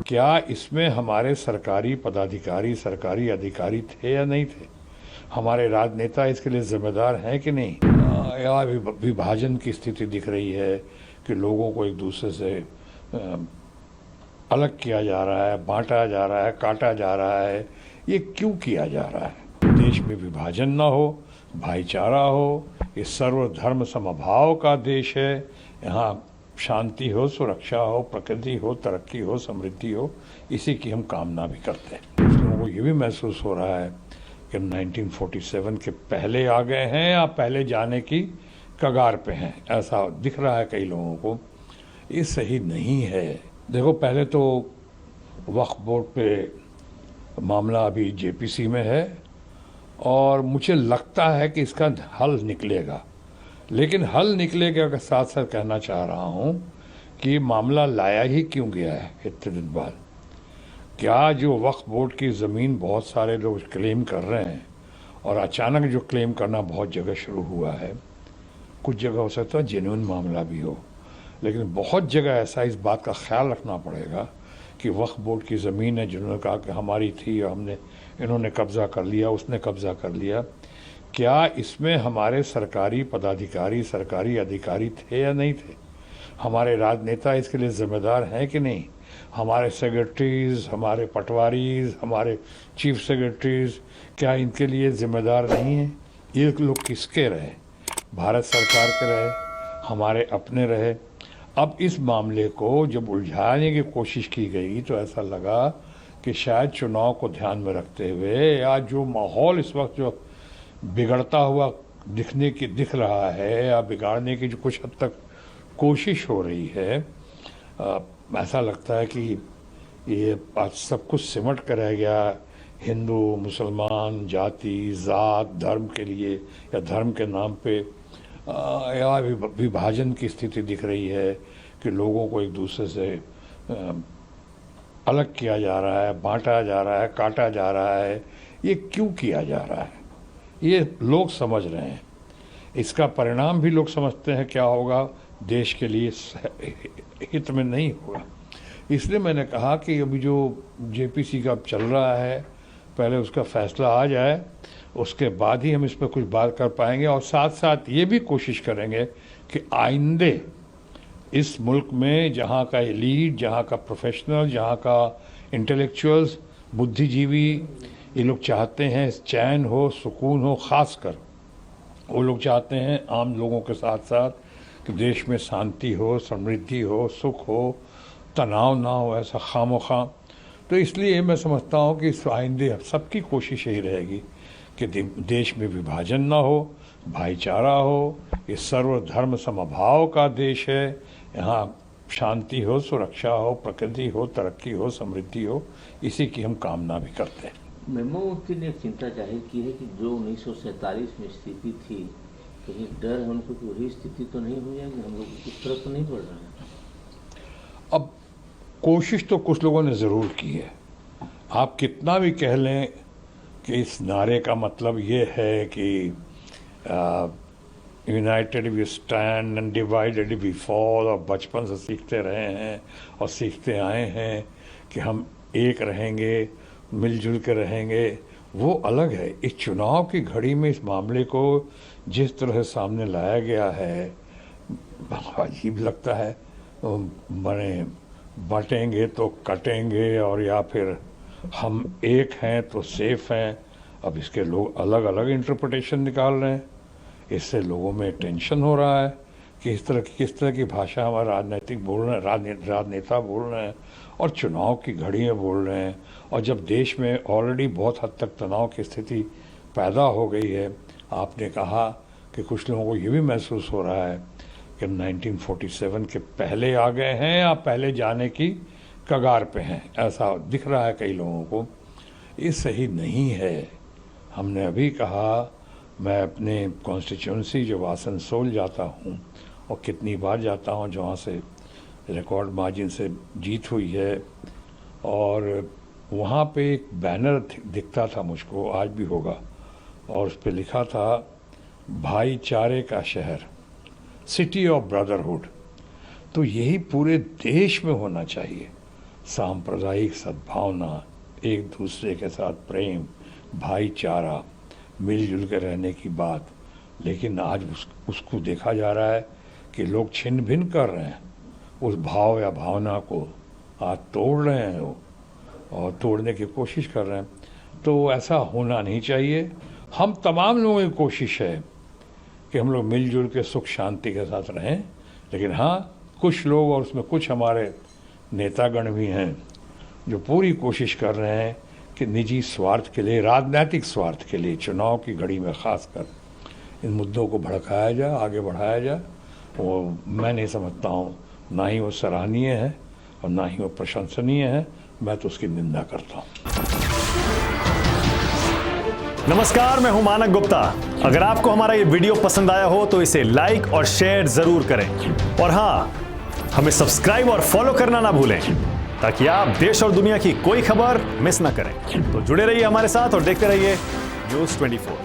क्या इसमें हमारे सरकारी पदाधिकारी, सरकारी अधिकारी थे या नहीं थे? हमारे राजनेता इसके लिए जिम्मेदार हैं कि नहीं? या विभाजन की स्थिति दिख रही है कि लोगों को एक दूसरे से अलग किया जा रहा है, बांटा जा रहा है, काटा जा रहा है। ये क्यों किया जा रहा है? देश में विभाजन ना हो, भाईचारा हो, ये सर्वधर्म समभाव का देश है। यहाँ शांति हो, सुरक्षा हो, प्रकृति हो, तरक्की हो, समृद्धि हो, इसी की हम कामना भी करते हैं। लोगों को ये भी महसूस हो रहा है कि 1947 के पहले आ गए हैं या पहले जाने की कगार पे हैं, ऐसा दिख रहा है कई लोगों को। ये सही नहीं है। देखो, पहले तो वक्फ बोर्ड पे मामला अभी जेपीसी में है और मुझे लगता है कि इसका हल निकलेगा, लेकिन हल निकलेगा के साथ साथ कहना चाह रहा हूँ कि मामला लाया ही क्यों गया है इतने दिन बाद। क्या जो वक्फ बोर्ड की ज़मीन बहुत सारे लोग क्लेम कर रहे हैं और अचानक जो क्लेम करना बहुत जगह शुरू हुआ है, कुछ जगह हो सकता है जेन्युइन मामला भी हो, लेकिन बहुत जगह ऐसा इस बात का ख्याल रखना पड़ेगा कि वक्फ बोर्ड की ज़मीन है, जिन्होंने कहा कि हमारी थी और इन्होंने कब्ज़ा कर लिया, उसने कब्ज़ा कर लिया। क्या इसमें हमारे सरकारी पदाधिकारी, सरकारी अधिकारी थे या नहीं थे? हमारे राजनेता इसके लिए ज़िम्मेदार हैं कि नहीं? हमारे सेक्रेटरीज़, हमारे पटवारीज़, हमारे चीफ सेक्रेटरीज़, क्या इनके लिए ज़िम्मेदार नहीं हैं? ये लोग किसके रहे? भारत सरकार के रहे, हमारे अपने रहे। अब इस मामले को जब उलझाने की कोशिश की गई तो ऐसा लगा कि शायद चुनाव को ध्यान में रखते हुए या जो माहौल इस वक्त जो बिगड़ता हुआ दिख रहा है या बिगाड़ने की जो कुछ हद तक कोशिश हो रही है, ऐसा लगता है कि ये आज सब कुछ सिमट कर रह गया हिंदू, मुसलमान, जाति, जात, धर्म के लिए या धर्म के नाम पे या विभाजन की स्थिति दिख रही है कि लोगों को एक दूसरे से अलग किया जा रहा है, बांटा जा रहा है, काटा जा रहा है। ये क्यों किया जा रहा है? ये लोग समझ रहे हैं। इसका परिणाम भी लोग समझते हैं क्या होगा, देश के लिए हित में नहीं होगा। इसलिए मैंने कहा कि अभी जो जेपीसी का चल रहा है, पहले उसका फैसला आ जाए, उसके बाद ही हम इस पर कुछ बात कर पाएंगे। और साथ साथ ये भी कोशिश करेंगे कि आइंदे इस मुल्क में जहाँ का एलीट, जहाँ का प्रोफेशनल, जहाँ का इंटेलेक्चुअल्स, बुद्धिजीवी, ये लोग चाहते हैं चैन हो, सुकून हो। ख़ासकर वो लोग चाहते हैं आम लोगों के साथ साथ कि देश में शांति हो, समृद्धि हो, सुख हो, तनाव ना हो ऐसा खामोखा। तो इसलिए मैं समझता हूँ कि इस आइंदे सबकी कोशिश यही रहेगी कि देश में विभाजन ना हो, भाईचारा हो, ये सर्वधर्म समभाव का देश है। यहाँ शांति हो, सुरक्षा हो, प्रकृति हो, तरक्की हो, समृद्धि हो, इसी की हम कामना भी करते हैं। महमूद ने चिंता जाहिर की है कि जो 1947 में स्थिति थी, कहीं डर है उनको कि वही स्थिति तो नहीं हो जाएगी, हम लोग इस तरफ तो नहीं बढ़ रहे हैं। अब कोशिश तो कुछ लोगों ने ज़रूर की है। आप कितना भी कह लें कि इस नारे का मतलब ये है कि united we stand and divided we fall, और बचपन से सीखते रहे हैं और सीखते आए हैं कि हम एक रहेंगे, मिलजुल के रहेंगे, वो अलग है। इस चुनाव की घड़ी में इस मामले को जिस तरह से सामने लाया गया है, अजीब लगता है। बने बटेंगे तो कटेंगे, और या फिर हम एक हैं तो सेफ हैं। अब इसके लोग अलग अलग इंटरप्रिटेशन निकाल रहे हैं। इससे लोगों में टेंशन हो रहा है कि किस तरह की भाषा हमारे राजनीतिक बोल रहे हैं, राजनेता बोल रहे हैं और चुनाव की घड़ी में बोल रहे हैं। और जब देश में ऑलरेडी बहुत हद तक तनाव की स्थिति पैदा हो गई है, आपने कहा कि कुछ लोगों को ये भी महसूस हो रहा है कि 1947 के पहले आ गए हैं या पहले जाने की कगार पे हैं, ऐसा दिख रहा है कई लोगों को। ये सही नहीं है। हमने अभी कहा, मैं अपने कॉन्स्टिट्यूंसी जो आसनसोल जाता हूँ और कितनी बार जाता हूँ, जहाँ से रिकॉर्ड मार्जिन से जीत हुई है, और वहाँ पे एक बैनर दिखता था मुझको, आज भी होगा, और उस पर लिखा था भाईचारे का शहर, सिटी ऑफ ब्रदरहुड। तो यही पूरे देश में होना चाहिए। सांप्रदायिक सद्भावना, एक दूसरे के साथ प्रेम, भाईचारा, मिलजुल के रहने की बात, लेकिन आज उसको देखा जा रहा है कि लोग छिन्न भिन्न कर रहे हैं। उस भाव या भावना को आज तोड़ रहे हैं वो, और तोड़ने की कोशिश कर रहे हैं। तो ऐसा होना नहीं चाहिए। हम तमाम लोगों की कोशिश है कि हम लोग मिलजुल के सुख शांति के साथ रहें, लेकिन हाँ, कुछ लोग और उसमें कुछ हमारे नेतागण भी हैं जो पूरी कोशिश कर रहे हैं कि निजी स्वार्थ के लिए, राजनीतिक स्वार्थ के लिए, चुनाव की घड़ी में खासकर इन मुद्दों को भड़काया जाए, आगे बढ़ाया जाए। वो मैं नहीं समझता हूँ, ना ही वो सराहनीय है और ना ही वो प्रशंसनीय है। मैं तो उसकी निंदा करता हूँ। नमस्कार, मैं हूं मानक गुप्ता। अगर आपको हमारा ये वीडियो पसंद आया हो तो इसे लाइक और शेयर जरूर करें, और हाँ, हमें सब्सक्राइब और फॉलो करना ना भूलें ताकि आप देश और दुनिया की कोई खबर मिस ना करें। तो जुड़े रहिए हमारे साथ और देखते रहिए News 24।